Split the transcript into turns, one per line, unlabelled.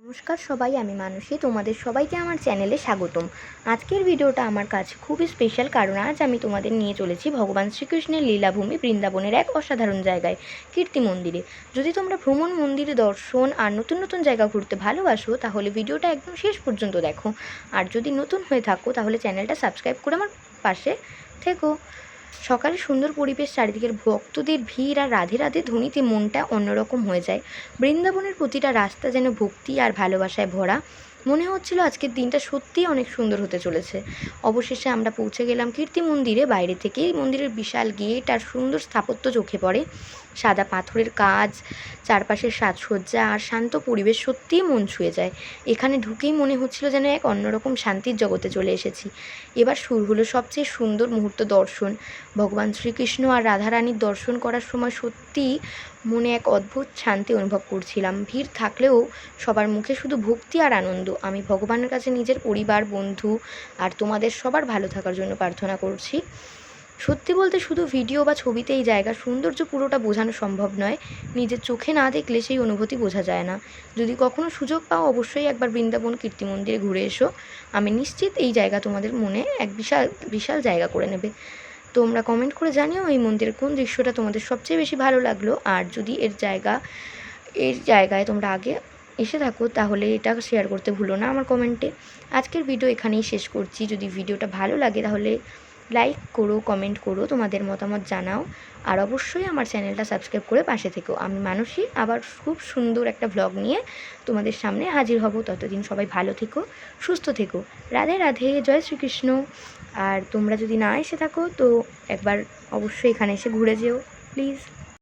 নমস্কার সবাই, আমি মানসী। তোমাদের সবাইকে আমার চ্যানেলে স্বাগতম। আজকের ভিডিওটা আমার কাছে খুবই স্পেশাল, কারণ আজ আমি তোমাদের নিয়ে চলেছি ভগবান শ্রীকৃষ্ণের লীলাভূমি বৃন্দাবনের এক অসাধারণ জায়গায়, কীর্তি মন্দিরে। যদি তোমরা ভ্রমণ, মন্দিরে দর্শন আর নতুন নতুন জায়গা ঘুরতে ভালোবাসো, তাহলে ভিডিওটা একদম শেষ পর্যন্ত দেখো। আর যদি নতুন হয়ে থাকো, তাহলে চ্যানেলটা সাবস্ক্রাইব করে আমার পাশে থেকো। সকালে সুন্দর পরিবেশ, চারিদিকের ভক্তদের ভিড় আর রাধে রাধে ধ্বনিতে মনটা অন্যরকম হয়ে যায়। বৃন্দাবনের প্রতিটা রাস্তা যেন ভক্তি আর ভালোবাসায় ভরা। মনে হচ্ছিল আজকের দিনটা সত্যিই অনেক সুন্দর হতে চলেছে। অবশেষে আমরা পৌঁছে গেলাম কীর্তি মন্দিরে। বাইরে থেকেই মন্দিরের বিশাল গেট আর সুন্দর স্থাপত্য চোখে পড়ে। সাদা পাথরের কাজ, চারপাশের সাজসজ্জা আর শান্ত পরিবেশ সত্যিই মন ছুঁয়ে যায়। এখানে ঢুকেই মনে হচ্ছিল যেন এক অন্যরকম শান্তির জগতে চলে এসেছি। এবার শুরু হলো সবচেয়ে সুন্দর মুহূর্ত, দর্শন। ভগবান শ্রীকৃষ্ণ আর রাধারানীর দর্শন করার সময় সত্যিই মনে এক অদ্ভুত শান্তি অনুভব করছিলাম। ভিড় থাকলেও সবার মুখে শুধু ভক্তি আর আনন্দ। আমি ভগবানের কাছে নিজের পরিবার, বন্ধু আর তোমাদের সবার ভালো থাকার জন্য প্রার্থনা করছি। সত্যি বলতে শুধু ভিডিও বা ছবিতে এই জায়গার সৌন্দর্য পুরোটা বোঝানো সম্ভব নয়। নিজের চোখে না দেখলে সেই অনুভূতি বোঝা যায় না। যদি কখনো সুযোগ পাও, অবশ্যই একবার বৃন্দাবন কীর্তি মন্দিরে ঘুরে এসো। আমি নিশ্চিত এই জায়গা তোমাদের মনে এক বিশাল বিশাল জায়গা করে নেবে। তোমরা কমেন্ট করে জানিও এই মন্দিরের কোন দৃশ্যটা তোমাদের সবচেয়ে বেশি ভালো লাগলো। আর যদি এর জায়গায় তোমরা আগে এসে থাকো, তাহলে এটা শেয়ার করতে ভুলো না আমার কমেন্টে। আজকের ভিডিও এখানেই শেষ করছি। যদি ভিডিওটা ভালো লাগে তাহলে লাইক করো, কমেন্ট করো, তোমাদের মতামত জানাও। আর অবশ্যই আমার চ্যানেলটা সাবস্ক্রাইব করে পাশে থেকো। আমি মানসী আবার খুব সুন্দর একটা ভ্লগ নিয়ে তোমাদের সামনে হাজির হব। ততদিন সবাই ভালো থেকো, সুস্থ থেকো। রাধে রাধে, জয় শ্রীকৃষ্ণ। আর তোমরা যদি না এসে থাকো, তো একবার অবশ্যই এখানে এসে ঘুরে যেও প্লিজ।